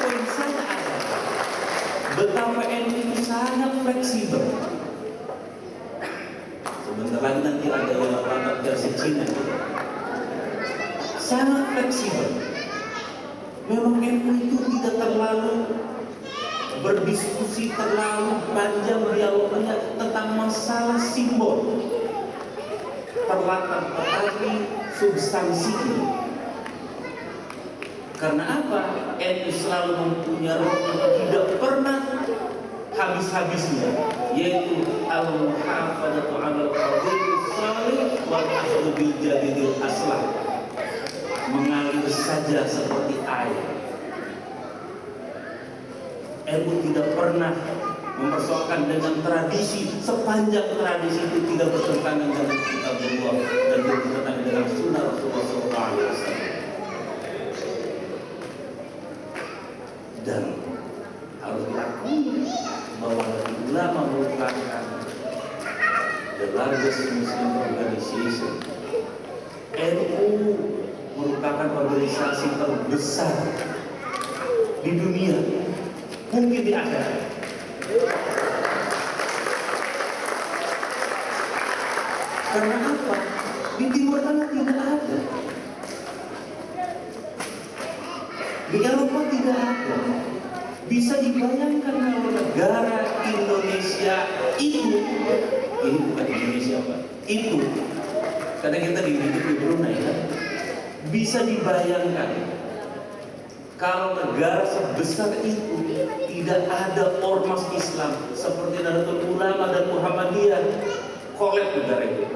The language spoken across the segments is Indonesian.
poin saya adalah betapa NU itu sangat fleksibel. Sebentar lagi nanti ada yang anak versi Cina. Sangat fleksibel. Memang NU itu tidak terlalu berdiskusi terlalu panjang dialognya tentang masalah simbol, perlatar tetapi substansinya. Karena apa? NU selalu mempunyai roh yang tidak pernah habis-habisnya, yaitu al-muhafadzatu 'alal qadril shalih wal akhdhu bil jadidil aslah, mengalir saja seperti air. NU tidak pernah mempersoalkan dengan tradisi, sepanjang tradisi itu tidak bertentangan dengan kitab Allah dan tidak bertentangan dengan sunnah Rasulullah SAW. Dan harus diakui bahwa ulama merupakan the largest Muslim organization. NU merupakan organisasi terbesar di dunia, mungkin di akhirat. Karena apa? Di Timur Tengah tidak ada, di Eropa tidak ada. Bisa dibayangkan kalau negara Indonesia itu, ini bukan Indonesia Pak, itu, karena kita dididik di Brunei kan? Bisa dibayangkan kalau negara sebesar itu tidak ada ormas Islam seperti Nahdlatul Ulama dan Muhammadiyah, kolab negara itu.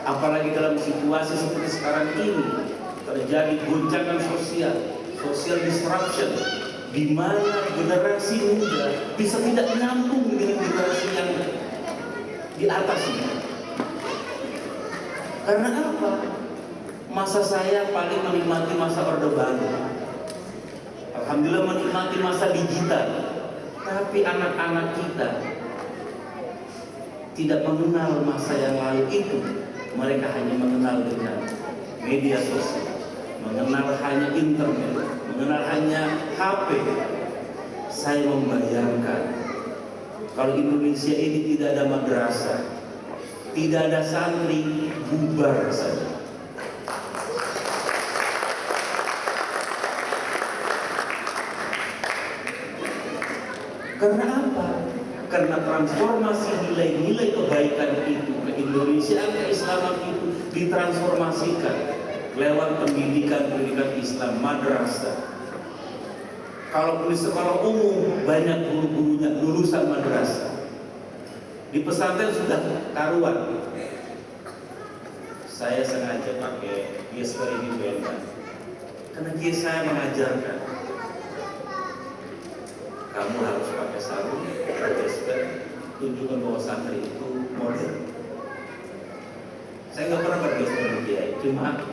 Apalagi dalam situasi seperti sekarang ini terjadi goncangan social disruption, di mana generasi muda bisa tidak nyambung dengan generasi yang di atas ini. Karena apa? Masa saya paling menikmati masa Orde Baru. Alhamdulillah menikmati masa digital. Tapi anak-anak kita tidak mengenal masa yang lalu itu. Mereka hanya mengenal dengan media sosial, mengenal hanya internet, mengenal hanya HP. Saya membayangkan kalau Indonesia ini tidak ada madrasah, tidak ada santri, bubar saja. Karena apa? Karena transformasi nilai-nilai kebaikan itu, keindonesiaan, keislaman itu ditransformasikan lewat pendidikan Islam, madrasah. Kalau di sekolah umum banyak guru-gurunya lulusan madrasah. Di pesantren sudah karuan. Saya sengaja pakai gesper ini karena saya mengajarkan kamu harus pakai sarung, gesper, tunjukkan bahwa santri itu modern. Saya nggak pernah bergesper dengan dia, cuma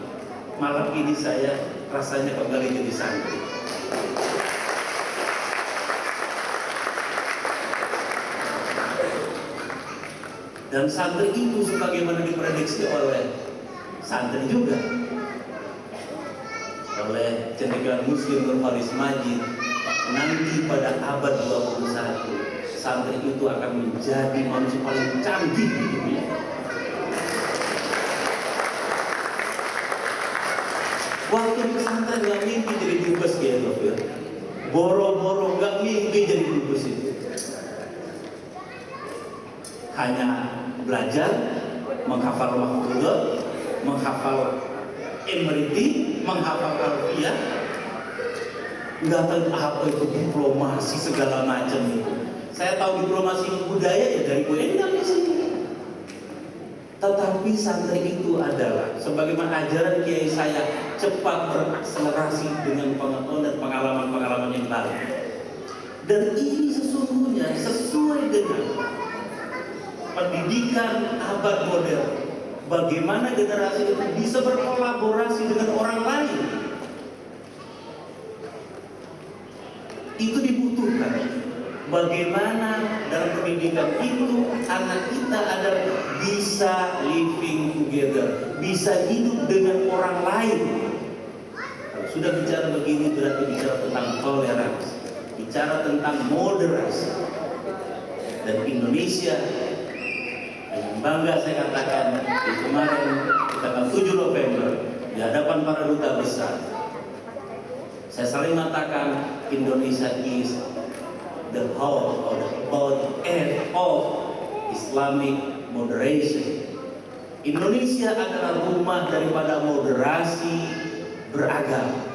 malam ini saya rasanya kembali jadi santri. Dan santri itu sebagaimana diprediksi oleh santri juga, oleh cendekiawan Muslim Nur Faris Majid, nanti pada abad 21 santri itu akan menjadi manusia paling canggih di dunia. Waktu di pesantren gak mimpi jadi dubes gitu ya. Boro-boro gak mimpi jadi dubes itu. Hanya belajar, menghafal mahfudz, menghafal Imriti, menghafal Alfiyah, nggak tahu apa itu diplomasi segala macam itu. Saya tahu diplomasi budaya ya dari Bu Endang di sini. Tetapi santri itu adalah sebagaimana ajaran kiai saya, cepat berakselerasi dengan pengetahuan dan pengalaman-pengalaman yang lalu. Dan ini sesungguhnya sesuai dengan pendidikan abad modern. Bagaimana generasi itu bisa berkolaborasi dengan orang lain. Itu dibutuhkan. Bagaimana dalam pendidikan itu anak kita adalah bisa living together, bisa hidup dengan orang lain. Kalau Sudah bicara begini berarti bicara tentang toleransi, bicara tentang moderasi. Dan Indonesia, dengan bangga saya katakan di kemarin tanggal 7 November di hadapan para duta besar, saya sering mengatakan Indonesia is the home or the body of Islamic moderation. Indonesia adalah rumah daripada moderasi beragama,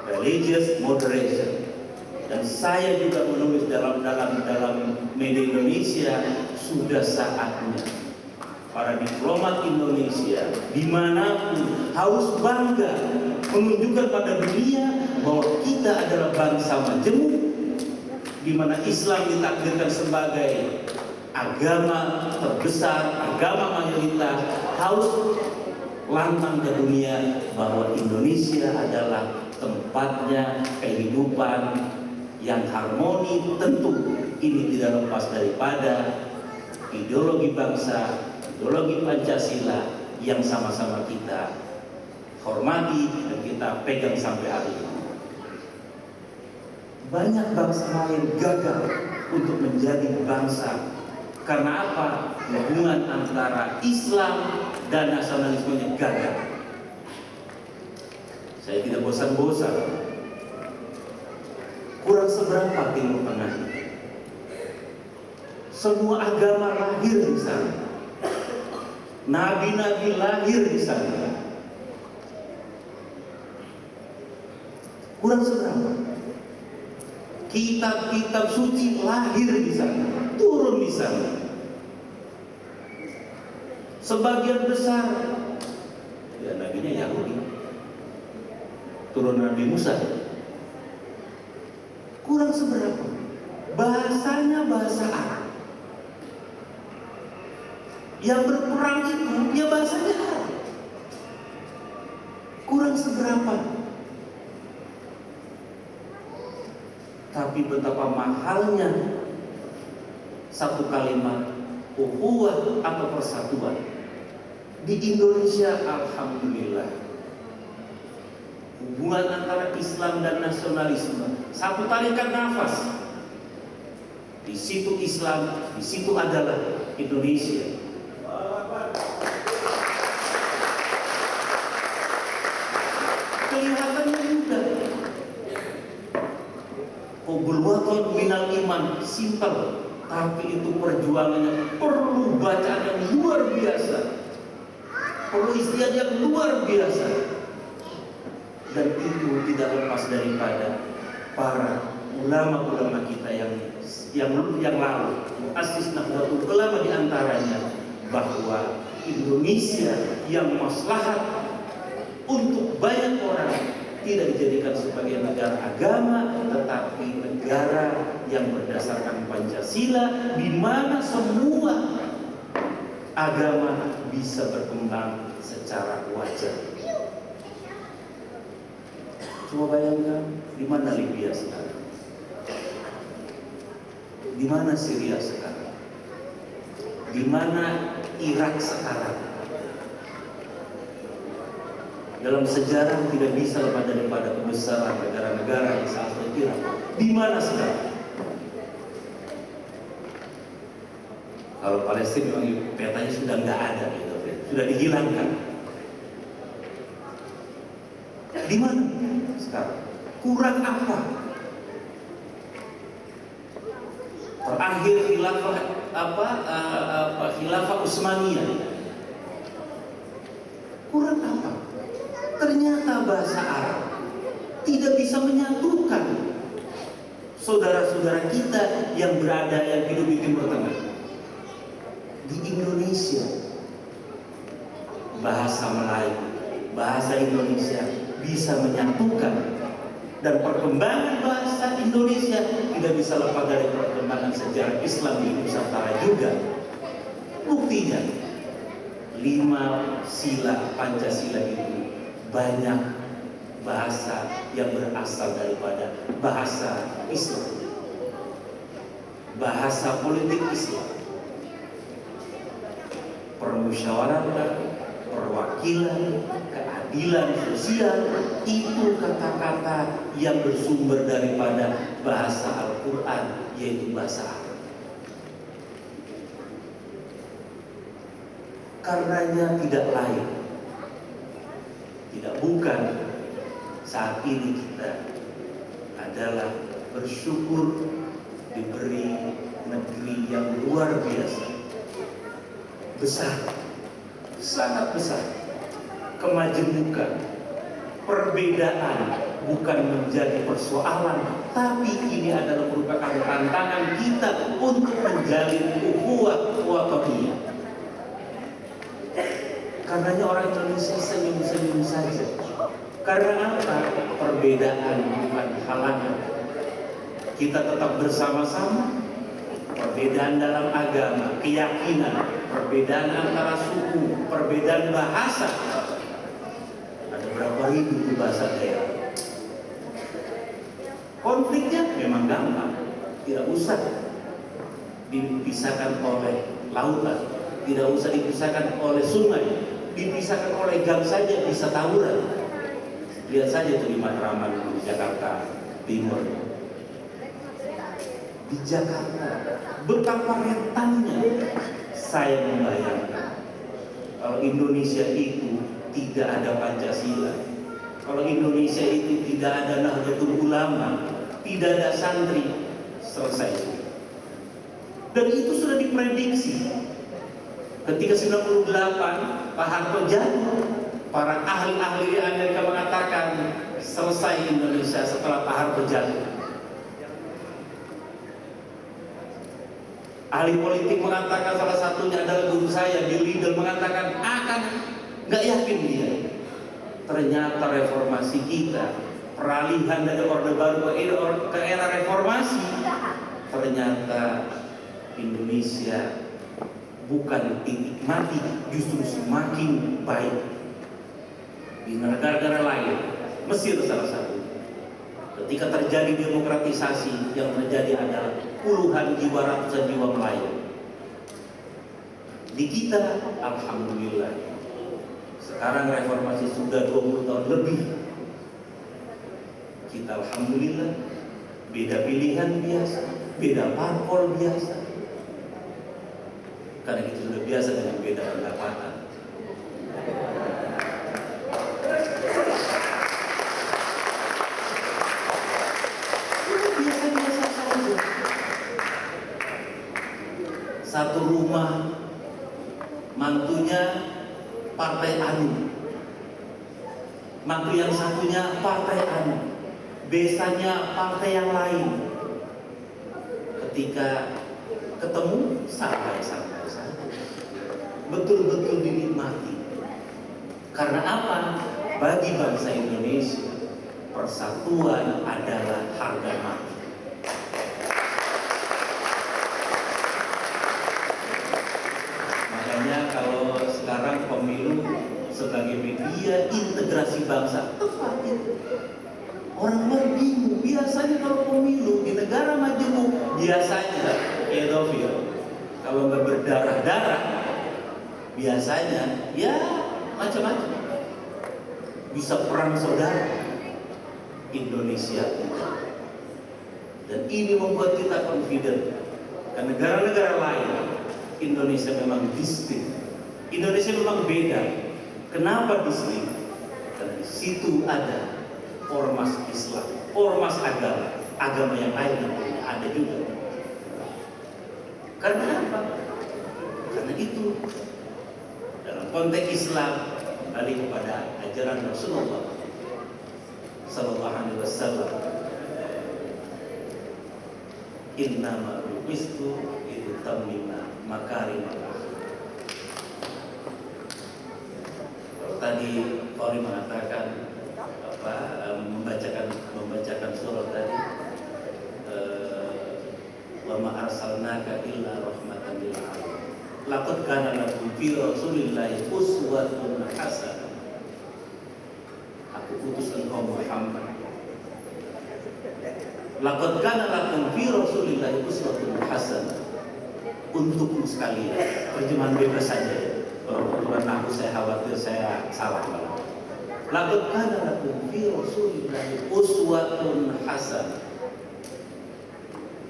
religious moderation. Dan saya juga menulis dalam media Indonesia, sudah saatnya para diplomat Indonesia dimanapun harus bangga menunjukkan pada dunia bahwa kita adalah bangsa majemuk, di mana Islam ditakdirkan sebagai agama terbesar, agama mayoritas, harus lantang ke dunia bahwa Indonesia adalah tempatnya kehidupan yang harmoni. Tentu ini tidak lepas daripada ideologi bangsa, ideologi Pancasila yang sama-sama kita hormati dan kita pegang sampai hari ini. Banyak bangsa lain gagal untuk menjadi bangsa. Karena apa? Hubungan antara Islam dan nasionalismenya gagal. Saya tidak bosan-bosan. Kurang seberapa Timur Tengah. Semua agama lahir di sana. Nabi-nabi lahir di sana. Kurang seberapa. Kitab-kitab suci lahir di sana, turun di sana. Sebagian besar ya nabinya Yahudi, turun Nabi Musa. Kurang seberapa. Bahasanya bahasa Arab. Yang berperang itu ya bahasanya Arab. Kurang seberapa. Tapi betapa mahalnya satu kalimat ukhuwah atau persatuan. Di Indonesia alhamdulillah hubungan antara Islam dan nasionalisme satu tarikan nafas. Di situ Islam, di situ adalah Indonesia. Kelihatannya mudah. Hubul waton minal iman, simpel, tapi itu perjuangannya perlu bacaan yang luar biasa, perlu istiadat yang luar biasa, dan itu tidak lepas daripada para ulama-ulama kita yang lalu, Muassis Nahdlatul Ulama diantaranya, bahwa Indonesia yang maslahat untuk banyak orang tidak dijadikan sebagai negara agama, tetapi negara yang berdasarkan Pancasila, di mana semua agama bisa berkembang secara wajar. Coba bayangkan, di mana Libya sekarang? Di mana Syria sekarang? Di mana Irak sekarang? Dalam sejarah tidak bisa lepas daripada kebesaran negara-negara yang saat itu. Di mana sekarang? Kalau Palestina memang petanya sudah nggak ada, gitu, sudah dihilangkan. Di mana sekarang? Kurang apa? Terakhir khilafah Utsmaniyah. Kurang apa? Ternyata bahasa Arab tidak bisa menyatukan saudara-saudara kita yang hidup di Timur Tengah. Di Indonesia, bahasa Melayu, bahasa Indonesia bisa menyatukan, dan perkembangan bahasa Indonesia tidak bisa lepas dari perkembangan sejarah Islam di Nusantara juga. Buktinya 5 sila Pancasila itu banyak bahasa yang berasal daripada bahasa Islam, bahasa politik Islam, permusyawaratan, perwakilan, keadilan. keadilan sosial, itu kata-kata yang bersumber daripada bahasa Al-Quran, yaitu bahasa Arab. Karenanya tidak lain, tidak bukan, saat ini kita adalah bersyukur diberi negeri yang luar biasa, besar, sangat besar, kemajemukan, perbedaan bukan menjadi persoalan, tapi ini adalah merupakan tantangan kita untuk menjalin ukhuwah wataniyah. Karenanya orang Indonesia senyum-senyum saja. Karena apa? Perbedaan bukan halangan. Kita tetap bersama-sama. Perbedaan dalam agama, keyakinan, perbedaan antara suku, perbedaan bahasa. Ada berapa ribu di bahasa daerah. Konfliknya memang gampang, tidak usah dipisahkan oleh lautan, tidak usah dipisahkan oleh sungai, dipisahkan oleh gang saja bisa tawuran. Lihat saja tuh di Matraman, di Jakarta Timur. Di Jakarta, betapa rentannya saya membayangkan kalau Indonesia itu tidak ada Pancasila, kalau Indonesia itu tidak ada Nahdlatul Ulama, tidak ada santri, selesai. Dan itu sudah diprediksi. Ketika 98 Pak Harto jatuh, para ahli-ahli di Amerika mengatakan selesai Indonesia setelah Pak Harto jatuh. Ahli politik mengatakan, salah satunya adalah guru saya di Lidl, mengatakan akan nggak yakin dia. Ternyata reformasi kita, peralihan dari Orde Baru ke era reformasi, ternyata Indonesia bukan titik mati, justru semakin baik. Di negara-negara lain, Mesir salah satu, ketika terjadi demokratisasi, yang terjadi adalah puluhan jiwa, ratusan jiwa melayang. Di kita, alhamdulillah, sekarang reformasi sudah 20 tahun lebih. Kita alhamdulillah, beda pilihan biasa, beda parpol biasa. Karena kita sudah biasa dengan beda pendapatan. Satu rumah, mantunya partai anu, mantu yang satunya partai anu, besanya partai yang lain. Ketika ketemu, santai-santai saja, betul-betul dinikmati. Karena apa? Bagi bangsa Indonesia, persatuan adalah harga mati. Kalau sekarang pemilu sebagai media integrasi bangsa, tepat itu. Orang luar bingung. Biasanya kalau pemilu di negara majemuk, biasanya pedofil. Kalau nggak berdarah-darah, biasanya ya macam-macam. Bisa perang saudara. Indonesia tidak. Dan ini membuat kita confident. Karena negara-negara lain, Indonesia memang distinct. Indonesia memang beda. Kenapa distinct? Karena di situ ada ormas Islam, ormas agama yang lain yang ada juga. Karena apa? Karena itu dalam konteks Islam kembali kepada ajaran Rasulullah Sallallahu Alaihi Wasallam. Innama bu'istu litammima makarimal akhlaq. Tadi Qori mengatakan membacakan surat tadi, wa ma arsalnaka illa rahmatan lil alamin. Laqad kana lakum fi Rasulillahi uswatun hasanah. Aku utus engkau Muhammad. Laqad kana lakum fi Rasulillahi uswatun hasanah. Untukmu sekalian. Terjemahan bebas saja. Kalau terjemahan aku saya khawatir saya salah. Laqad kana lakum fi Rasulillahi uswatun hasanah.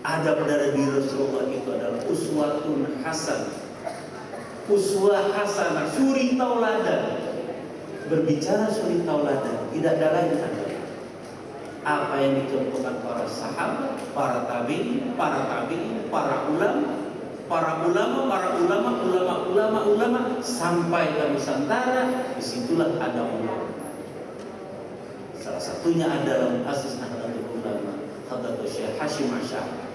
Ada pada diri Rasulullah itu adalah uswatun hasanah. Uswah hasanah, suri tauladan. Berbicara suri tauladan, tidak ada lain adalah apa yang dicontohkan para sahabat, para tabi'in, para ulama sampai ke Nusantara. Disitulah ada ulama. Salah satunya adalah muassis Nahdlatul Ulama, Hadratus Syekh Hasyim Asy'ari.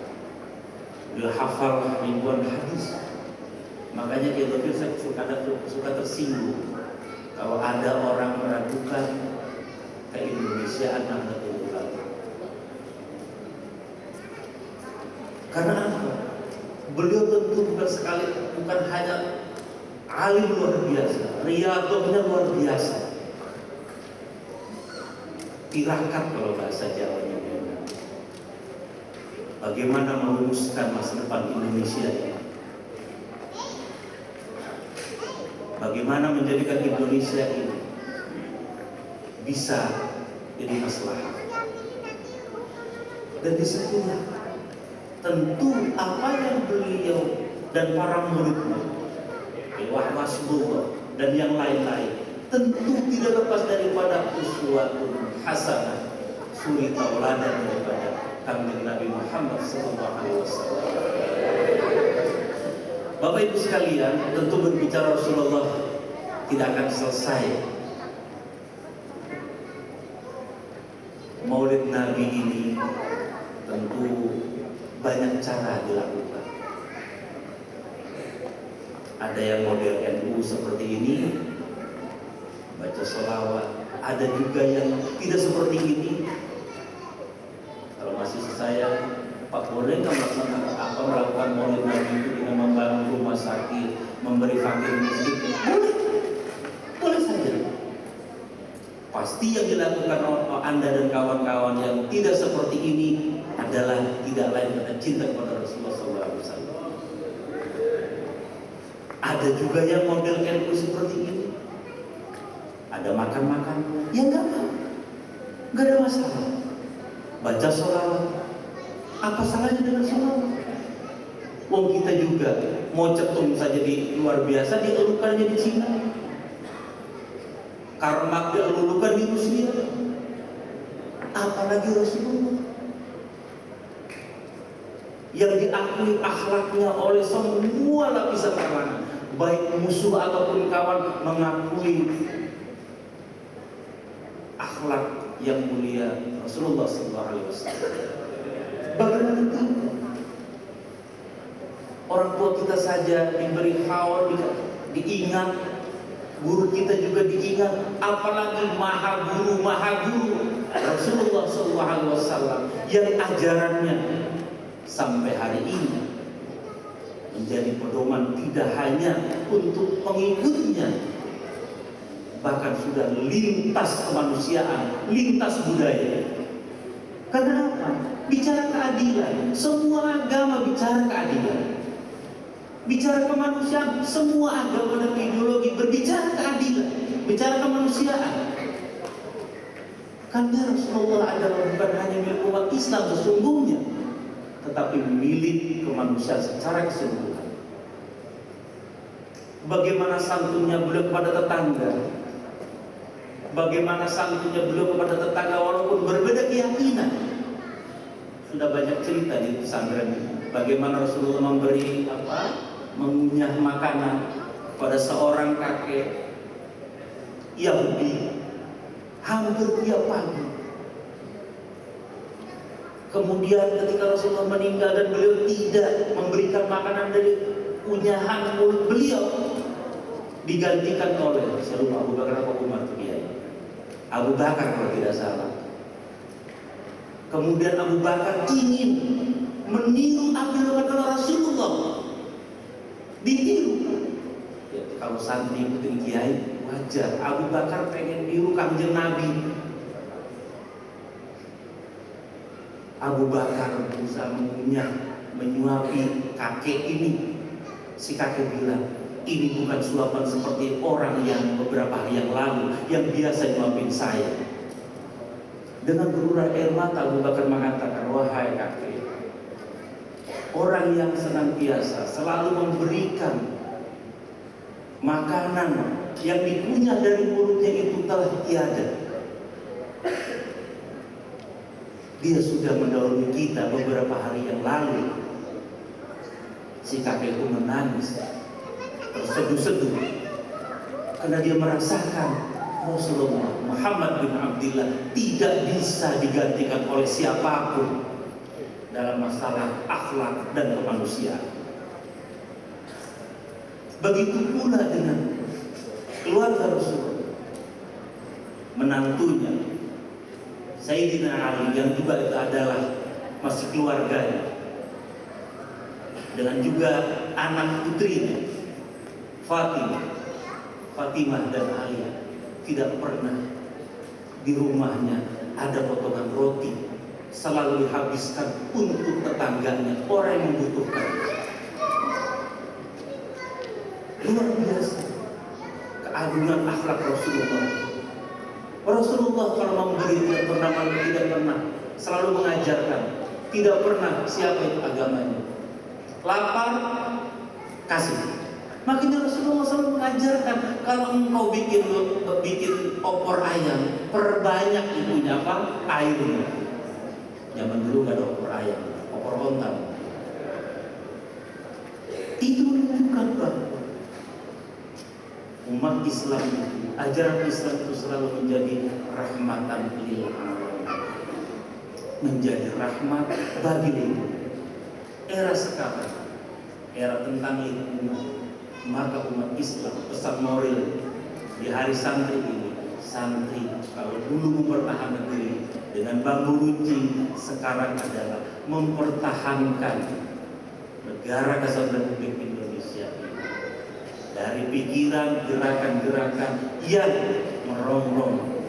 Beliau hafal ribuan hadis. Makanya saya suka tersinggung kalau ada orang meragukan keindonesiaan Nahdlatul Ulama. Karena apa? Beliau tentu bukan hanya alim luar biasa, riyadhahnya luar biasa. Tirakat kalau bahasa Jawanya. Bagaimana merumuskan masa depan Indonesia ini? Bagaimana menjadikan Indonesia ini bisa jadi maslahat? Dan disitulah tentu apa yang beliau dan para muridnya, Wahab Rasulullah dan yang lain-lain, tentu tidak lepas daripada uswatun hasanah, suri tauladan daripada Kanjeng Nabi Muhammad SAW. Bapak Ibu sekalian, tentu berbicara Rasulullah tidak akan selesai. Maulid Nabi ini tentu banyak cara dilakukan. Ada yang model NU seperti ini, baca sholawat. Ada juga yang tidak seperti ini. Kalau masih saya, Pak, boleh nggak melakukan Maulid Nabi itu dengan membangun rumah sakit, memberi fakir miskin? Boleh saja. Pasti yang dilakukan Anda dan kawan-kawan yang tidak seperti ini adalah tidak lain karena cinta kepada Rasulullah SAW. Ada juga yang model NU seperti ini. Ada makan-makan, ya nggak ada masalah. Baca sholawat, apa salahnya dengan sholawat? Wong kita juga mau cetung saja di luar biasa, dielukannya di Cina. Karmak dielulukan di Rusia. Apalagi Rasulullah yang diakui akhlaknya oleh semua lapisan kalangan, baik musuh ataupun kawan, mengakui akhlak yang mulia Rasulullah SAW. Bagaimana tidak? Orang tua kita saja diberi hawa, diingat, guru kita juga diingat, apalagi maha guru Rasulullah SAW yang ajarannya sampai hari ini menjadi pedoman tidak hanya untuk pengikutnya, bahkan sudah lintas kemanusiaan, lintas budaya. Karena apa? Bicara keadilan, semua agama bicara keadilan. Bicara kemanusiaan, semua agama dan ideologi berbicara keadilan, bicara kemanusiaan. Karena Rasulullah adalah bukan hanya milik umat Islam sesungguhnya, tetapi milik kemanusiaan secara keseluruhan. Bagaimana santunnya beliau kepada tetangga, bagaimana santunnya beliau kepada tetangga walaupun berbeda keyakinan. Sudah banyak cerita di pesantren bagaimana Rasulullah memberi mengunyah makanan pada seorang kakek Yahudi hampir tiap pagi. Kemudian ketika Rasulullah meninggal dan beliau tidak memberikan makanan dari unyahan mulut beliau, digantikan oleh Abu Bakar atau Umar Abu Bakar kalau tidak salah. Kemudian Abu Bakar ingin meniru apa yang dilakukan oleh Rasulullah, ditiru. Ya, kalau santri putri kiai wajar. Abu Bakar pengen niru Kanjeng Nabi. Abu Bakar berusaha mengunyah, menyuapi kakek ini. Si kakek bilang, Ini bukan suapan seperti orang yang beberapa hari yang lalu yang biasa nyuapin saya. Dengan berurai air mata Abu Bakar mengatakan, wahai kakek, orang yang senantiasa selalu memberikan makanan yang dikunyah dari mulutnya itu telah tiada. Dia sudah mendahului kita beberapa hari yang lalu. Si kakek itu menangis, terseduh-seduh, karena dia merasakan Rasulullah Muhammad bin Abdullah tidak bisa digantikan oleh siapapun dalam masalah akhlak dan kemanusiaan. Begitu pula dengan keluarga Rasulullah, menantunya Sayyidina Ali yang juga itu adalah masih keluarganya, dengan juga anak putrinya Fatimah dan Ali. Tidak pernah di rumahnya ada potongan roti, selalu dihabiskan untuk tetangganya, orang yang membutuhkan. Luar biasa keagungan akhlak Rasulullah. Rasulullah kalau memberi tidak pernah selalu mengajarkan, tidak pernah siapa itu agamanya. Lapar, kasih. Makanya Rasulullah selalu mengajarkan, kalau engkau bikin opor ayam, perbanyak itunya apa? Airnya. Zaman dulu gak ada opor ayam, opor onta. Itu menunjukkan bahwa umat Islam itu, ajaran Islam itu selalu menjadi rahmatan lil alamin, menjadi rahmat bagi lingkungan. Era sekarang, era tentang lingkungan, maka umat Islam pesan moral di hari santri ini, santri kalau dulu mempertahankan diri dengan bambu runcing, sekarang adalah mempertahankan negara kesatuan Republik Indonesia dari pikiran gerakan-gerakan yang merongrong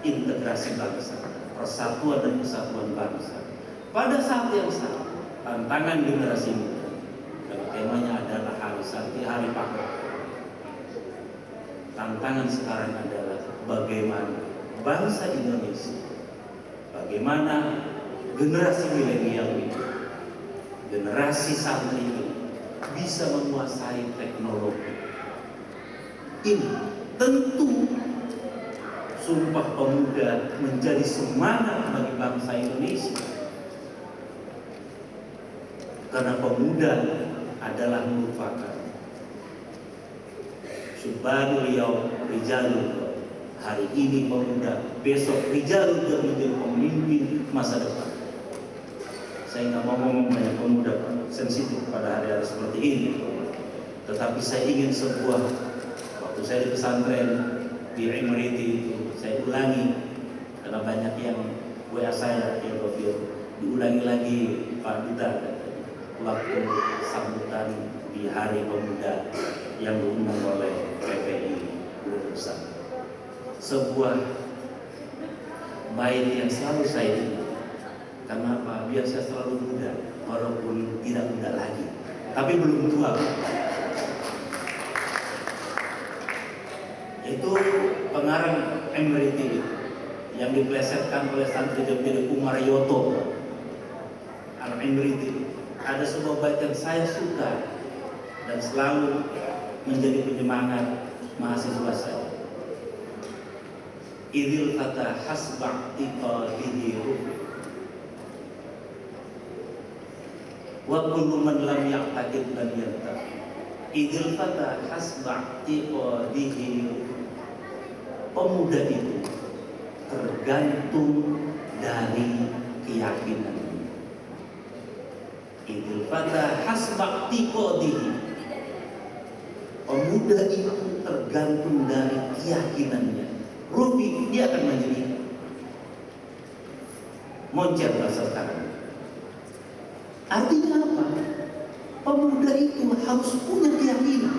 integrasi bangsa, persatuan dan kesatuan bangsa. Pada saat yang sama, tantangan generasi muda, temanya adalah hari santri, hari pakar. Tantangan sekarang adalah bagaimana bangsa Indonesia, bagaimana generasi milenial ini, generasi santri ini bisa menguasai teknologi. Ini tentu Sumpah Pemuda menjadi semangat bagi bangsa Indonesia, karena pemuda adalah merupakan Subhanul Yaum Rijalul. Hari ini pemuda, besok Rijalul juga menjadi pemimpin masa depan. Saya nggak mau ngomong banyak pemuda sensitif pada hari-hari seperti ini, tetapi saya ingin sebuah, waktu saya di pesantren di Emirati itu saya ulangi, karena banyak yang WA saya ya diulangi lagi Pak Duta, waktu sambutan di Hari Pemuda yang diundang oleh PPI Bursa. Sebuah bait yang selalu saya ingat. Kenapa? Biar saya selalu muda, walaupun tidak muda lagi, tapi belum tua. Itu pengarang Emirati yang diplesetkan oleh santri Dr. Umar Yoto Al-Emirati. Ada sebuah bait yang saya suka dan selalu menjadi penyemangat mahasiswa saya. Idil fata hasba' tiqadihi wa kullu man lam ya'taqid lam yartafi. Idil fata hasba' tiqadihi. Pemuda itu tergantung dari keyakinan. Idil fata hasba' tiqadihi. Pemuda itu tergantung dari keyakinannya. Rufi, dia akan menjadi moncer bahasa sekarang. Artinya apa? Pemuda itu harus punya keyakinan.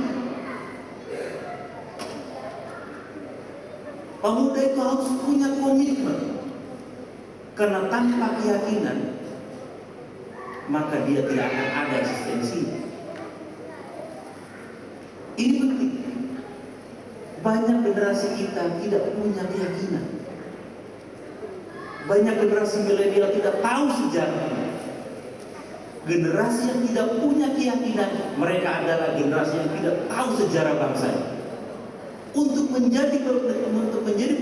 Pemuda itu harus punya komitmen. Karena tanpa keyakinan, maka dia tidak akan ada eksistensi. Banyak generasi kita tidak punya keyakinan. Banyak generasi milenial tidak tahu sejarahnya. Generasi yang tidak punya keyakinan, mereka adalah generasi yang tidak tahu sejarah bangsanya. Untuk menjadi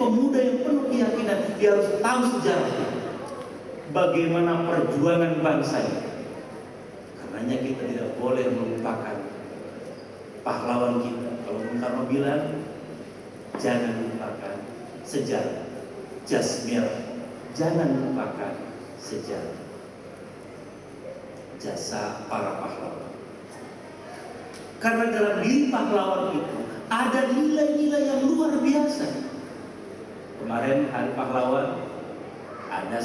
pemuda yang penuh keyakinan, dia harus tahu sejarahnya. Bagaimana perjuangan bangsanya. Karenanya kita tidak boleh melupakan pahlawan kita. Kalau Bung Karno bilang, jangan lupakan sejarah. Jasmir, jangan lupakan sejarah. Jasa para pahlawan. Karena dalam diri pahlawan itu ada nilai-nilai yang luar biasa. Kemarin Hari Pahlawan ada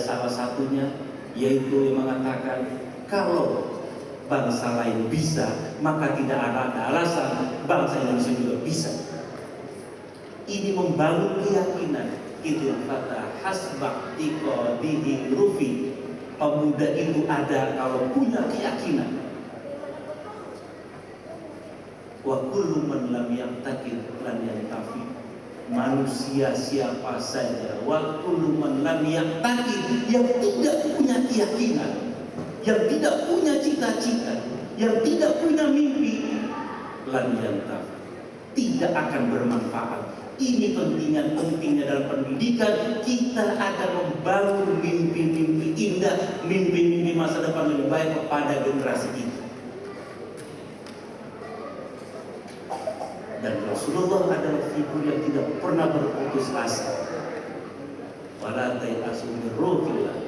salah satunya yaitu yang mengatakan kalau bangsa lain bisa, maka tidak ada alasan bangsa Indonesia juga bisa. Ini membangun keyakinan. Itu kata hasbak tiko dihi rufi. Pemuda itu ada kalau punya keyakinan. Wa kullu man lam yaqtaqid lan yantafi. Manusia siapa saja, wa kullu man lam yaqtaqid, yang tidak punya keyakinan, yang tidak punya cita-cita, yang tidak punya mimpi, lan yantafi, tidak akan bermanfaat. Ini pentingnya dalam pendidikan. Kita akan membangun mimpi-mimpi indah, mimpi-mimpi masa depan lebih baik kepada generasi kita. Dan Rasulullah adalah figur yang tidak pernah berputus asa. Wala ta'asu min ruhillah.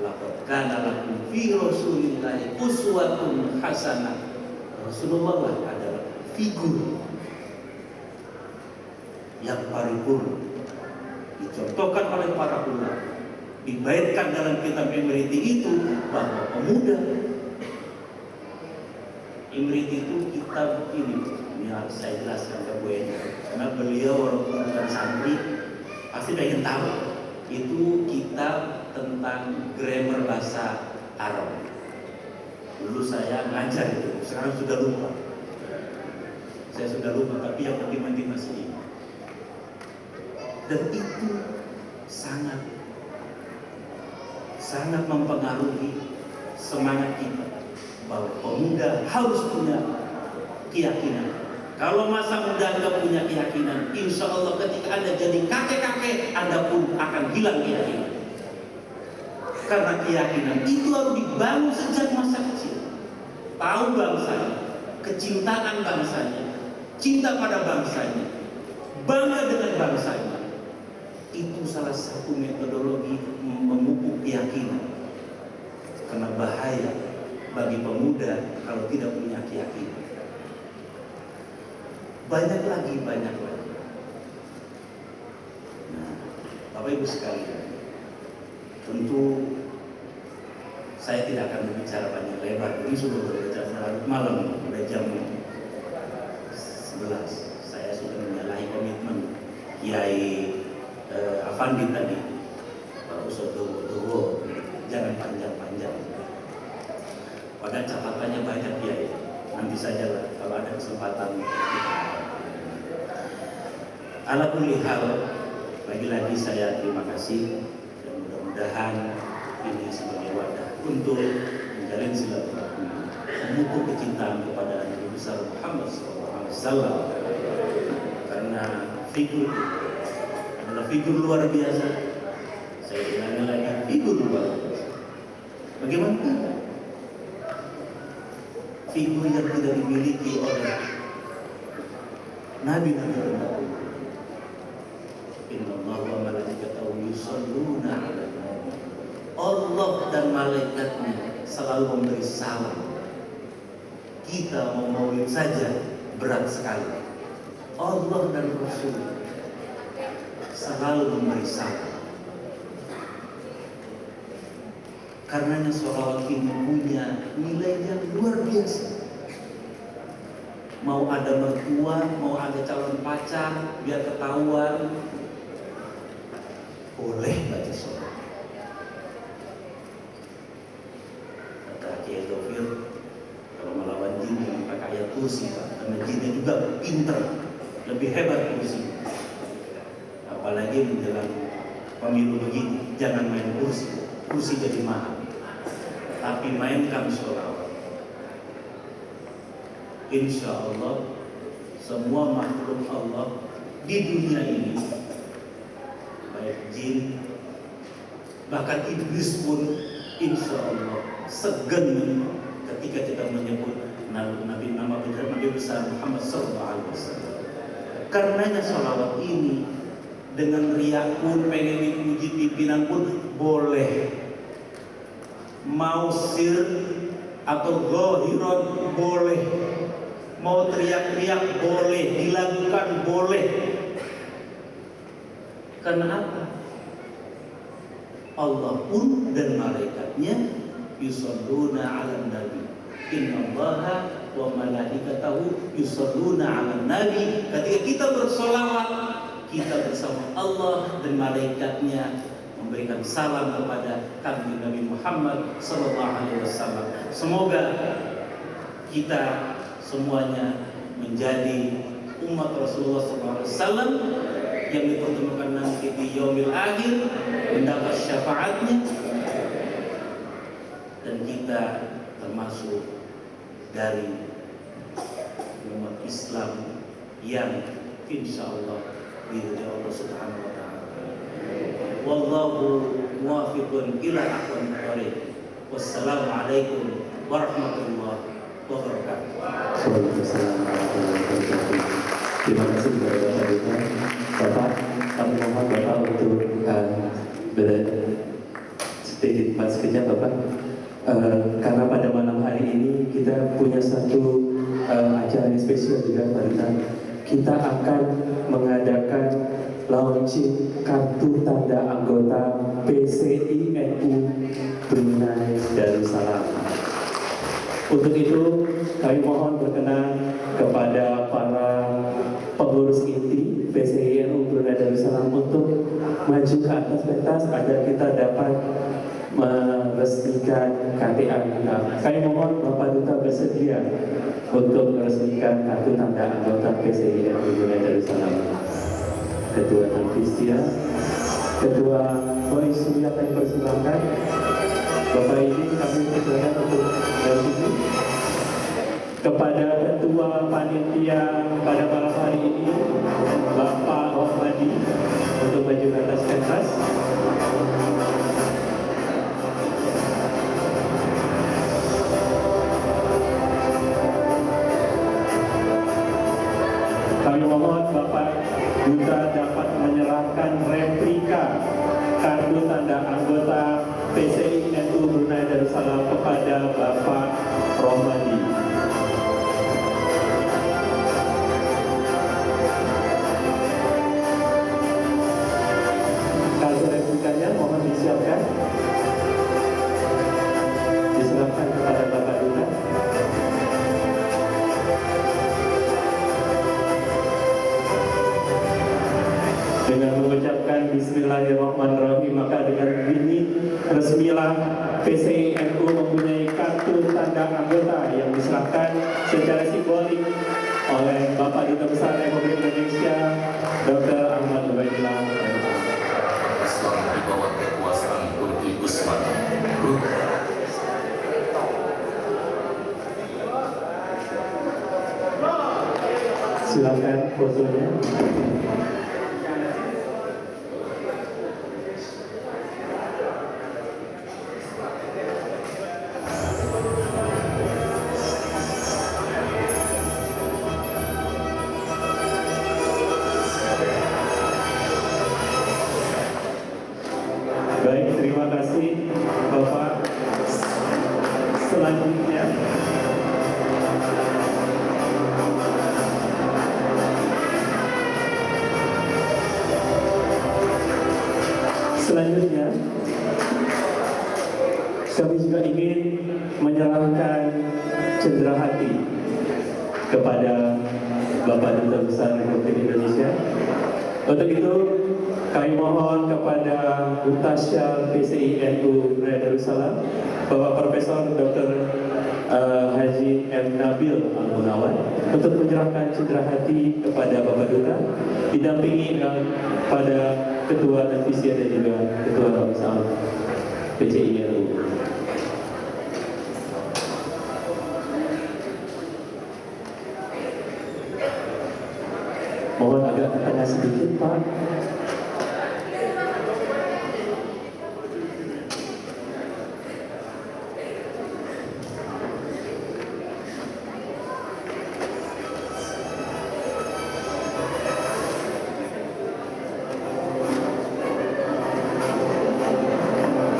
Laqad kana lakum fi Rasulillahi uswatun hasanah. Rasulullah adalah figur yang paripurna, dicontohkan oleh para ulama, dibaitkan dalam kitab Imriti itu bahwa pemuda Imriti itu kitab ini harus saya jelaskan ke Bu Eni, karena beliau walaupun bukan santri pasti pengen tahu. Itu kitab tentang grammar bahasa Arab. Dulu saya ngajar itu, sekarang sudah lupa. Saya sudah lupa, tapi yang penting masih ingat. Dan itu sangat mempengaruhi semangat kita bahwa pemuda harus punya keyakinan. Kalau masa muda Anda punya keyakinan, insya Allah ketika Anda jadi kakek-kakek, Anda pun akan hilang keyakinan. Karena keyakinan itu harus dibangun sejak masa kecil. Tahu bangsanya, kecintaan bangsanya, cinta pada bangsanya, bangga dengan bangsanya. Itu salah satu metodologi memupuk keyakinan. Karena bahaya bagi pemuda kalau tidak punya keyakinan. Banyak lagi. Nah, Bapak Ibu sekalian, tentu saya tidak akan berbicara banyak lebar. Ini sudah berbicara malam, sudah jam 11. Saya sudah menyalahi komitmen Kiai Afandi tadi, Pak Ustadz Dowo, jangan panjang-panjang. Pada catatannya banyak ya, nanti saja lah kalau ada kesempatan. Ala kulli hal, lagi-lagi saya terima kasih dan mudah-mudahan ini sebagai wadah untuk menjalin silaturahmi, memupuk kecintaan kepada Nabi besar Muhammad SAW, karena figur adalah figur luar biasa. Saya ulangi lagi, figur luar biasa. Bagaimana kita? Figur yang tidak dimiliki oleh Nabi-Nabi terdahulu. Innallaha wa malaikatahu yusholluna 'alan nabi. Allah dan malaikatnya selalu memberi salam. Kita mau maulid saja berat sekali. Allah dan Rasul selalu memberi salam. Karenanya sholawat ini punya nilai yang luar biasa. Mau ada mertua, mau ada calon pacar, biar ketahuan, boleh baca sholawat. Kata Kiai Dofir, kalau melawan jin jangan pakai ayat kursi, Pak, karena jinnya juga pinter. lebih hebat kursi. Apalagi menjelang pemilu begini, jangan main kursi jadi mahal, tapi mainkan sholawat. Insya Allah semua makhluk Allah di dunia ini, baik jin, bahkan iblis pun insya Allah segan ketika kita menyebut Nabi besar Muhammad SAW. Karenanya sholawat ini dengan riak pun, pengen dipuji pimpinan pun boleh, mau sir atau gohiron boleh, mau teriak-teriak boleh, dilakukan boleh. Karena apa? Allah pun dan malaikatnya yusholluna 'alan nabi. Innallaha wa malaikatahu yusholluna 'alan nabi. Ketika kita bersolawat, kita bersama Allah dan malaikatnya memberikan salam kepada kami Nabi Muhammad SAW. Semoga kita semuanya menjadi umat Rasulullah SAW yang dipertemukan nanti di yaumil akhir, mendapat syafaatnya, dan kita termasuk dari umat Islam yang insya Allah diridhai Allah Subhanahu wa Ta'ala. Wallahu muwaffiqun ila aqwamit thoriq. Wassalamualaikum warahmatullahi wabarakatuh. Waalaikumsalam warahmatullahi wabarakatuh. Terima kasih kepada Bapak Duta. Bapak, kami mohon Bapak untuk sedikit pas sekejap Bapak. Karena pada malam hari ini kita punya satu acara yang spesial juga Pak Duta. Kita akan mengadakan launching kartu tanda anggota PCI NU Brunei Darussalam. Untuk itu kami mohon berkenan kepada para pengurus inti PCI NU Brunei Darussalam untuk maju ke atas pentas agar kita dapat meresmikan KTA kita. Kami mohon Bapak Duta bersedia untuk meresmikan kartu tanda anggota PCI NU Brunei Darussalam. Ketua Tanfisya, Ketua Boy Surya kami persilahkan. Bapak ini kami persilahkan untuk dari sini. Kepada Ketua Panitia pada malam hari ini, Bapak Rohmadi, untuk maju ke atas pentas. Kami mohon Bapak Duta dapat menyerahkan replika kartu tanda anggota PCI NU Brunei Darussalam kepada Bapak Rohmadi. Kartu replikanya mohon disiapkan. Diserahkan kepada Bapak Duta. Dengan mengucapkan Bismillahirrahmanirrahim, maka dengan ini resmilah PCI NU mempunyai kartu tanda anggota yang diserahkan secara simbolik oleh Bapak Duta Besar Republik Indonesia Dr. Ahmad Ubaidillah. Islam di bawah kekuasaan Turki Usman. Silakan fotonya. Baik, terima kasih Bapak. Selanjutnya kami juga ingin menyerahkan cendera hati kepada Bapak Duta Besar Republik Indonesia. Untuk itu kami mohon kepada Duta Syar PCI NU Brunei Darussalam, Bapak Profesor Dr. Haji M. Nabil Al-Munawan untuk menyerahkan cendera hati kepada Bapak Duta, didampingi pada Ketua Tanfisia dan juga Ketua Ramsam PCILU. Mohon agak ke tengah sedikit, Pak.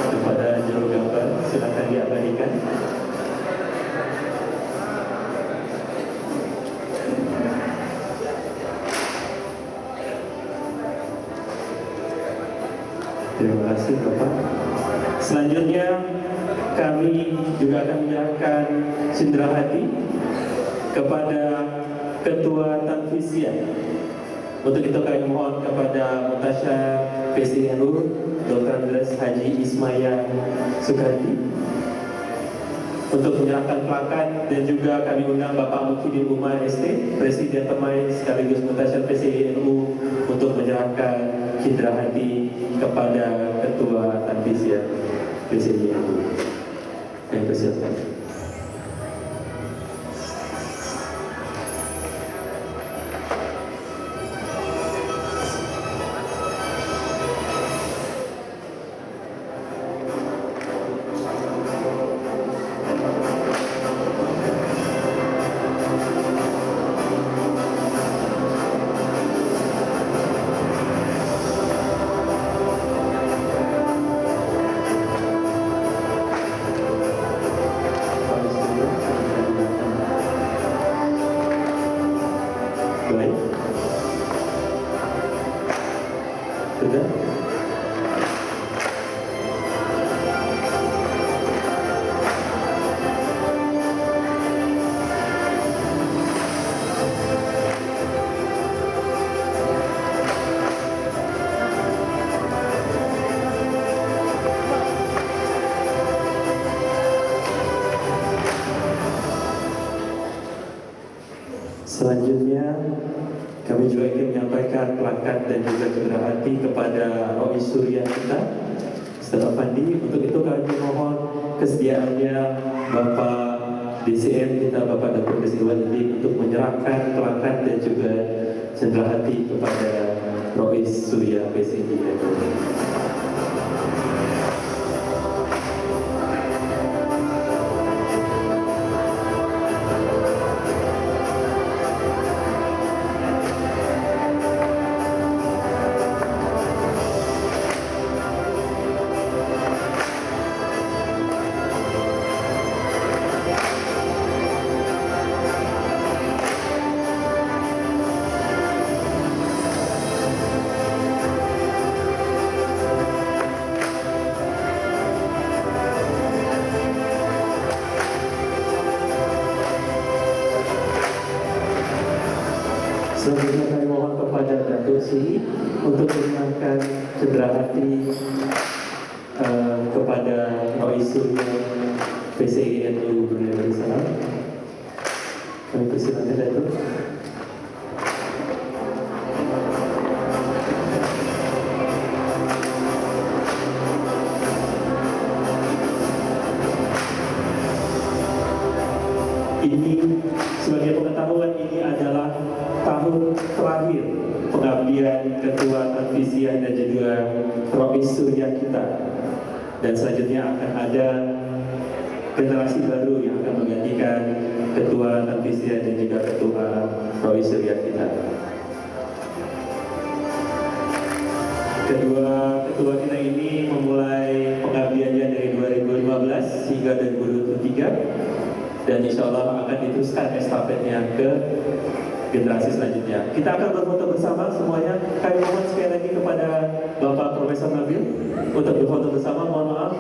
Kepada juru gambar, silakan diabadikan. Terima kasih Bapak. Selanjutnya kami juga akan menyerahkan cendera hati kepada Ketua Tanfisia. Untuk itu kami mohon kepada Mutasyar PCNU Dr. Andres Haji Ismaya Sukarti untuk menyerahkan plakat, dan juga kami undang Bapak Mukhyiddin Umar ST, Presiden Pemain sekaligus Mutasyar PCNU untuk menyerahkan cendera hati kepada Ketua Tanfisia PCNU. Kami persilakan. Baik. Sudah. Selanjutnya kami juga ingin menyampaikan plakat dan juga cendera hati kepada Rois Surya kita, Ustaz Afandi. Untuk itu kami mohon kesediaannya Bapak DCM kita, Bapak Dr. Desirwandi, untuk menyerahkan plakat dan juga cendera hati kepada Rois Surya PCI. Selanjutnya kami mohon kepada Datuk Sri untuk menyerahkan cendera hati kepada Rois Surya PCINU Brunei Darussalam. Kami persilakan Datuk. Ini sebagai pengetahuan, ini adalah tahun terakhir pengabdian Ketua Tanfisia dan juga Rois Surya kita, dan selanjutnya akan ada generasi baru yang akan menggantikan Ketua Tanfisia dan juga Ketua Rois Surya kita. Kedua ketua kita ini memulai pengabdiannya dari 2015 hingga 2023, dan insya Allah akan diteruskan estafetnya ke generasi selanjutnya. Kita akan berfoto bersama semuanya. Kami mohon sekali lagi kepada Bapak Profesor Nabil untuk berfoto bersama. Mohon maaf,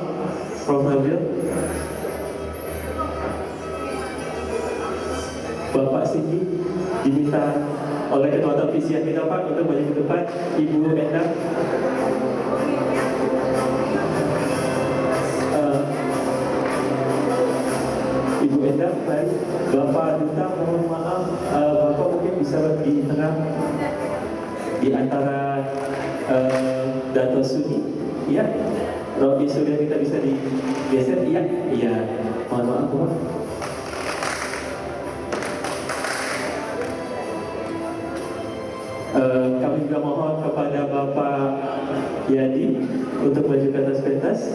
Prof. Nabil. Bapak Sindi diminta oleh Ketua Tanfisia kita Pak untuk maju ke depan. Ibu Endang. Ibu di antara Dato Sudi, ya, Robi Surya kita bisa digeser, iya, mohon maaf Pak. Kami juga mohon kepada Bapak Yadi untuk maju ke atas pentas.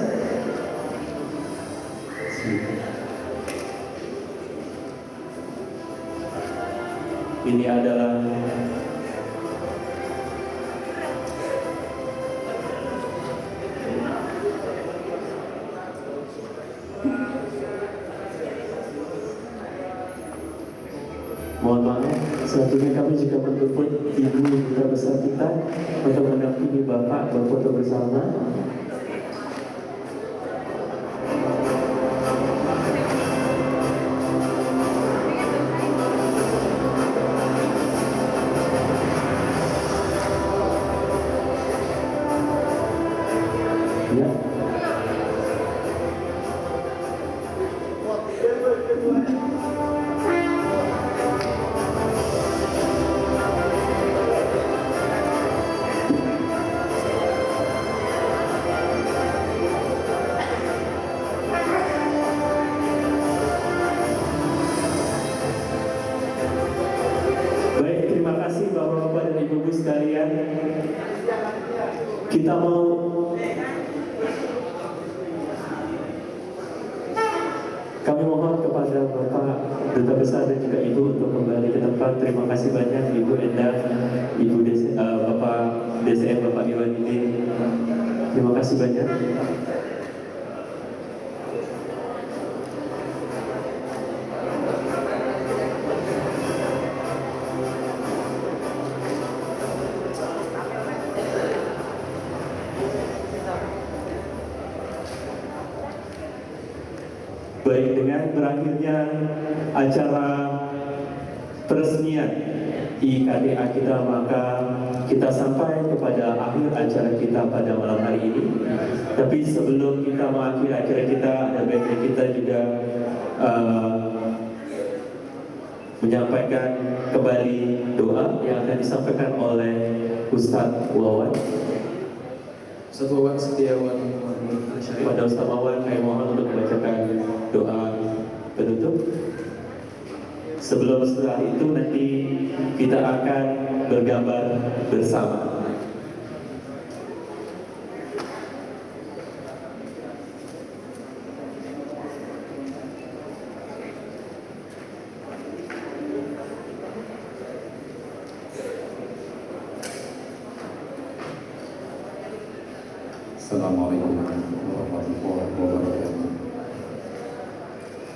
Ini adalah mohon maaf, selanjutnya kami juga menjemput Ibu Duta Besar kita untuk mendampingi Bapak berfoto bersama. Ya. Baik, terima kasih Bapak-Bapak dan Ibu-Ibu sekalian. Kita mau Kami mohon kepada Bapak Duta Besar dan juga Ibu untuk kembali ke tempat. Terima kasih banyak Ibu Endang, Bapak DCM, Bapak Iwanidin. Terima kasih banyak. Baik, dengan berakhirnya acara peresmian IKDA kita, maka kita sampai kepada akhir acara kita pada malam hari ini. Tapi sebelum kita mengakhiri acara kita, ada baiknya kita juga menyampaikan kembali doa yang akan disampaikan oleh Ustadz Wawan. Ustadz Wawan Setiawan Pada Ustadz Wawan, saya mohon untuk membacakan doa penutup. Setelah itu nanti kita akan bergambar bersama. Assalamualaikum warahmatullahi wabarakatuh.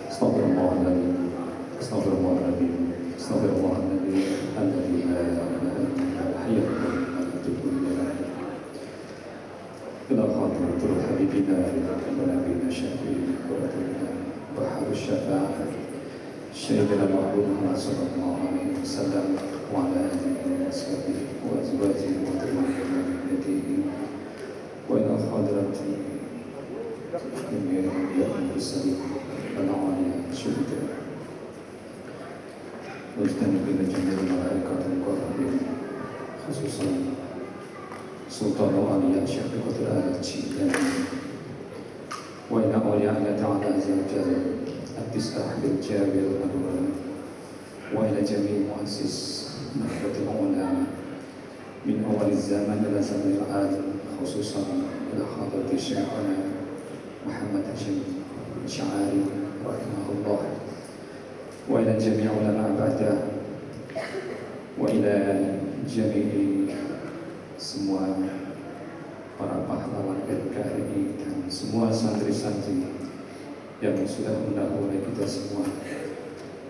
Astagfirullahaladzim. Astagfirullahaladzim. Astagfirullahaladzim. Alladzi la ilaha illa huwa hayyul qayyum wa atubu ilaih. Ila hadratul habibina wa nabiyina syafi'ina wa rasulina wa harus syafa'ah Sayyidina Muhammad sallallahu alaihi wasallam wa ala alihi wa sahbihi wa azwajihi wa dhurriyyatihi wa ila hadrati jami'il muslimin ونعاني شهدا واجتنبنا جميع الملائكة المقربين خصوصا سلطان أولياء شيخ قدر آل الجيلاني وإلى أولياء الله تعالى عز وجل التسعة بالجابر المدونة وإلى جميع مؤسس نخبة العلماء من أول الزمان إلى زمن العالم خصوصا إلى حضرة شيخنا محمد هاشم الشعاري رحمه الله وإلى جميع علماء بعده وإلى جميع semua para pahlawan NKRI dan semua santri-santri yang sudah mendahului kita semua.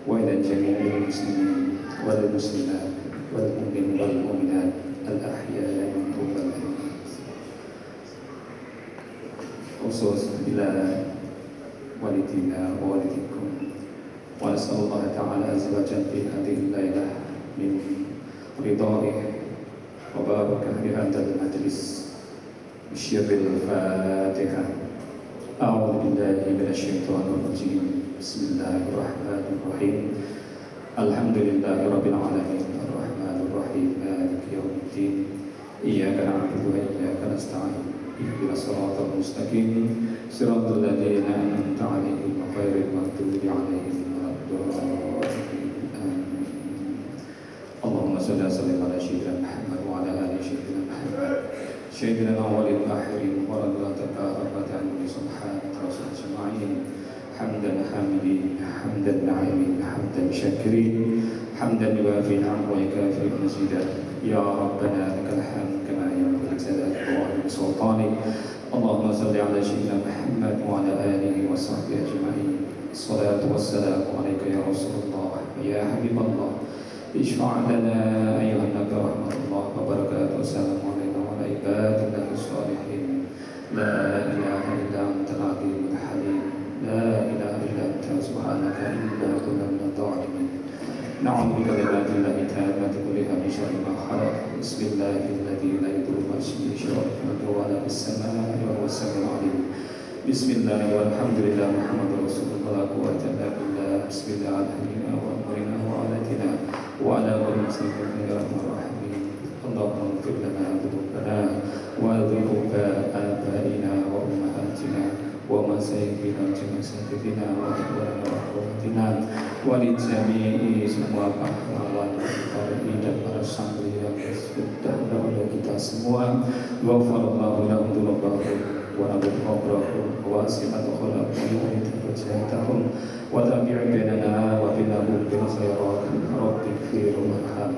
Wa ila jami'il muslimin wal muslimat wal mu'minin wal mu'minat al ahya'i minhum wal amwat. Khusus bila والدينا ووالديكم ونسأل الله تعالى عز وجل في هذه الليلة من رضائه وبارك في هذا المجلس بشر الفاتحة. أعوذ بالله من الشيطان الرجيم. بسم الله الرحمن الرحيم. الحمد لله رب العالمين الرحمن الرحيم الرحيم مالك يوم الدين إياك نعبد وإياك نستعين اهدنا الصراط المستقيم صراط الذين أنعمت عليهم غير المغضوب عليهم ولا الضالين آمين. اللهم صل وسلم على سيدنا محمد وعلى آل سيدنا محمد سيدنا الأول الآخرين ورضا تبارك عن سبحان رسول أجمعين حمدا حامدين حمدا ناعمين حمدا شاكرين حمدا يوافي نعمه ويكافئ مزيدا يا ربنا لك الحمد كما ينبغي لجلال وعظيم سلطانك. اللهم صل على سيدنا محمد وعلى آله وصحبه أجمعين. الصلاة والسلام عليك يا رسول الله يا حبيب الله اشفع لنا أيها النبي ورحمة الله وبركاته. والسلام علينا وعلى عباد الله الصالحين. لا إله إلا أنت العظيم الحليم لا إله إلا أنت سبحانك إنا كنا من الظالمين. نعوذ بكلمات الله التامة كلها من شر ما خلق. بسم الله الذي لا يضر مع اسمه شيء ولا في السماء وهو السميع العليم. بسم الله والحمد لله محمد رسول الله لا قوة إلا بالله. بسم الله على أهلنا وأمرنا وعلتنا وعلى كل مسلم يا أرحم الراحمين. اللهم اغفر لنا ذنوبنا وذنوب آبائنا وأمهاتنا ومسايخنا ومساجدنا وأخواننا وأخواتنا ولجميع semua pahlawan qari dan para santri yang sudah dahulu kita semua. Ghafarallahu lahum dzunubahum wa nabiyyu qabrahum wa wasi'at khalaqahum wa darajatahum wa tabi'a bainana wa bainahum bil khairat rabbi ighfir warham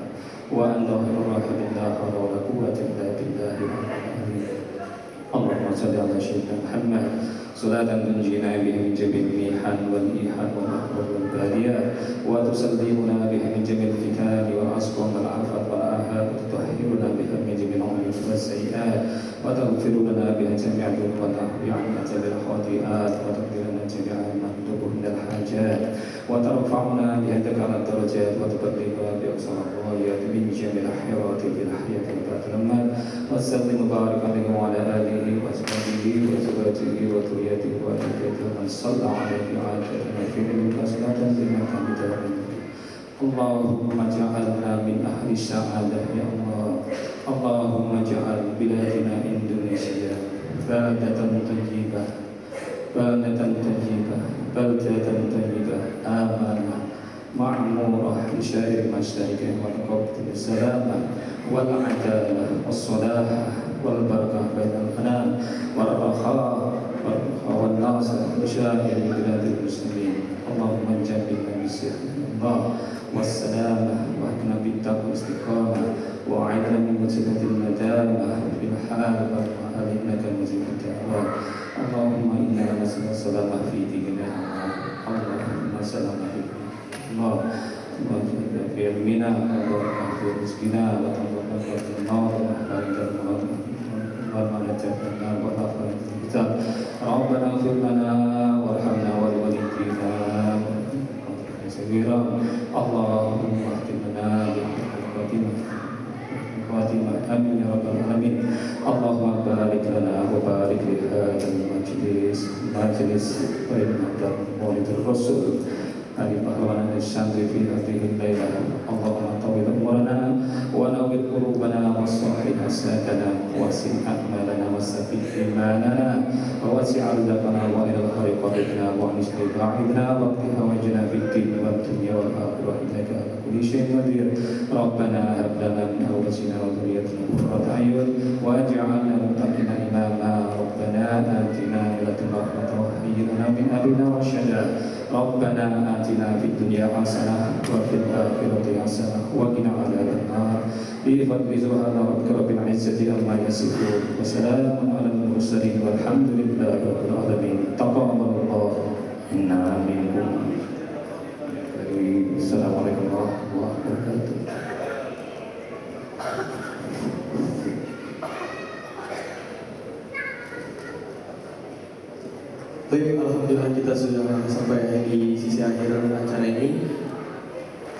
wa anta khairur rahimin la hawla wa la quwwata illa billahi al-'aliyyil 'azim. Allahumma shalli ala sayyidina Muhammad salatan tunjina biha min jami'il mihan wal ihan wal akhbar wal baliyah wa tusallimuna biha min jami'il fitan wal asqam wal afat wal ahad wa tutahhiruna biha min jami'il umuri was sayyi'at wa taghfiru lana biha jami'al dhunub wa tahwi 'anna jami'al khati'at wa taqdiruna jami'al mandub min al hajat wa tarfa'una biha ta'ala darajat wa tuballighuna bi aqsal ghayat min jami'il khairat fil hayati wa ta'lamma wa sallim barik alaihi wa ala alihi wa sahbihi wa azwajihi wa dhurriyyatihi wa dhurriyyatihi man shalla alaihi wa ala fi ilmika salatan innaka hamidun. Allahumma ja'alna min ahli sa'adah ya Allah. Allahumma ja'al biladina Indonesia baldatan thayyibah baldatan thayyibah baldatan thayyibah amanah ma'murah bi syair masyariqih wa qabdil salamah wal 'adalah was salah wal barakah bainal anam wal rakha wal nasr bi syair biladil muslimin. Allahumma jannibna bisyah Allah wassalamah wa ahdina bittaqwa istiqamah wa a'idna min musibatil nadamah bil hal wal ma'al innaka mujibud da'wat. Allahumma inna nas'aluka salamah fi dinina Allahumma salamah fi Allah wa fi ilmina wa fi rizqina wa tawaffa fi an-nar wa barik lana wa ghafir kitab. Rabbana ighfir lana warhamna wa liwalidina sagira. Allahumma ihtimna bi Fatimah amin ya rabbal alamin. Allahumma barik lana wa barik li hadzal majlis bainadan maulidur rasul hari pahlawan santri fi hadhihi lailah. Allahumma tawil umrana wa nawwir qulubana wa sahih hasadana wa sin a'malana wa sabbit imanana wa wasi' ardana wa ila al-khairi qadina wa nisbi ba'idna wa qina wajna fid din wa dunya wal akhirah innaka ala kulli syai'in qadir. Rabbana hab lana min azwajina wa dhurriyyatina qurrata a'yun waj'alna muttaqina imama. Rabbana atina min ladunka rahmatan wa hayyi lana min amrina rashada. Rabbana atina fid dunya hasanah wa fil akhirati hasanah wa qina adzaban nar. Bi fadli subhana rabbika rabbil izzati amma yasifun wa salamun alal mursalin walhamdulillahi rabbil alamin. Taqabbalallahu minna minkum. Assalamualaikum warahmatullahi wabarakatuh. Baik, alhamdulillah kita sudah sampai di sisi akhir acara ini.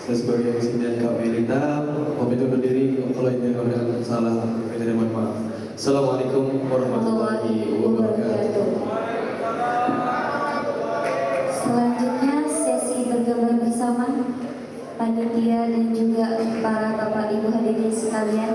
Saya sebagai presiden KPLITA pamit undur diri. Kalau ini ada salah, minta mohon maaf. Assalamualaikum warahmatullahi wabarakatuh. Selanjutnya sesi bergambar bersama panitia dan juga para bapak ibu hadirin sekalian.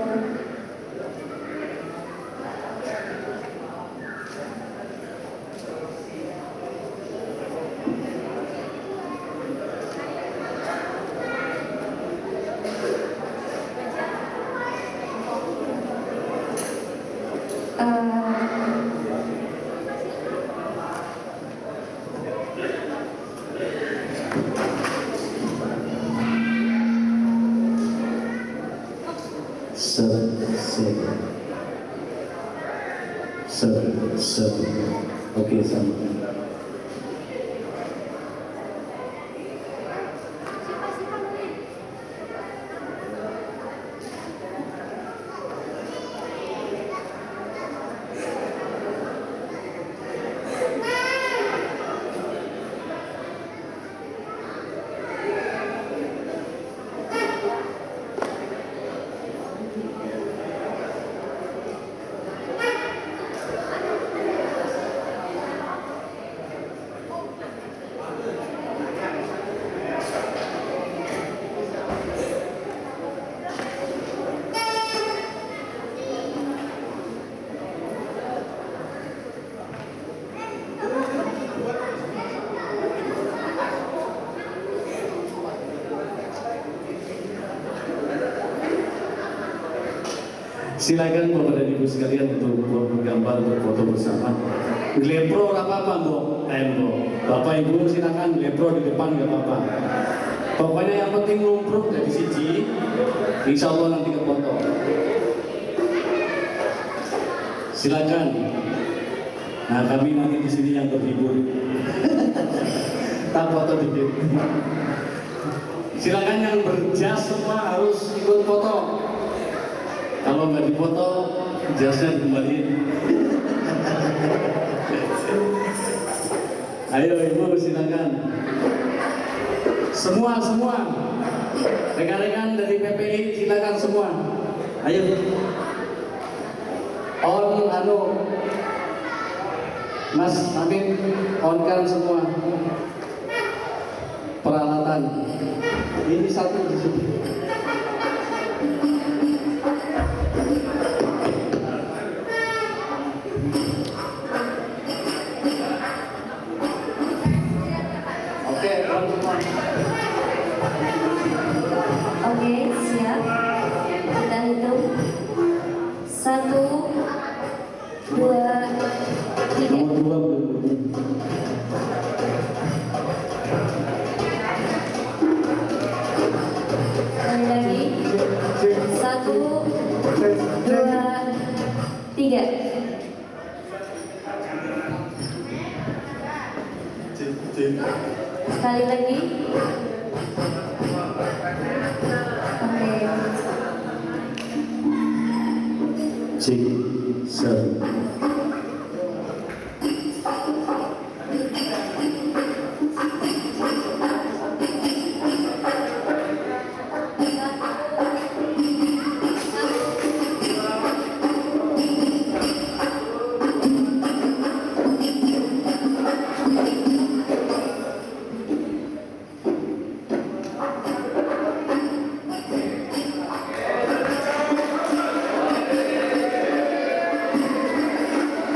Seven. Oke, sama. Silakan Bapak dan Ibu sekalian untuk bergambar untuk foto bersama. Glepro nggak apa-apa, Mbok. Bapak Ibu silakan glepro di depan nggak apa-apa. Pokoknya yang penting lumpuh dari siji. Insya Allah nanti ke foto. Silakan. Nah, kami nanti di sini yang terhibur. Tak foto dikit. Silakan yang berjas semua harus ikut foto. Kalau nggak difoto, jasnya dikembaliin. Ayo Ibu silakan. Semua. Rekan-rekan dari PPI silakan semua. Ayo. Mas Amin, on-kan semua. Peralatan. Ini satu di sini. Oke, siap. Kita hitung. 1, 2, 3. Nomor 2. Sekali lagi. 1, 2, 3. Sekali lagi. Oke. Cek, satu.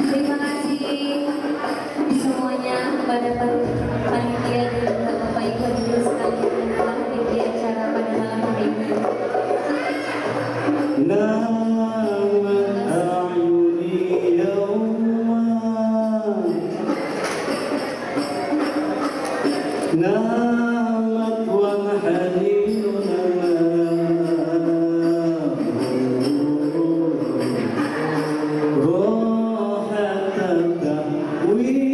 Terima kasih semuanya kepada panitia dan juga Bapak Ibu hadirin sekalian yang telah hadir di acara pada malam hari ini. Namat a'yuni yawma Namat wa mahanina Rohatan ta'wini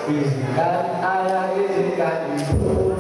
Izinkan ayah, izinkan ibu,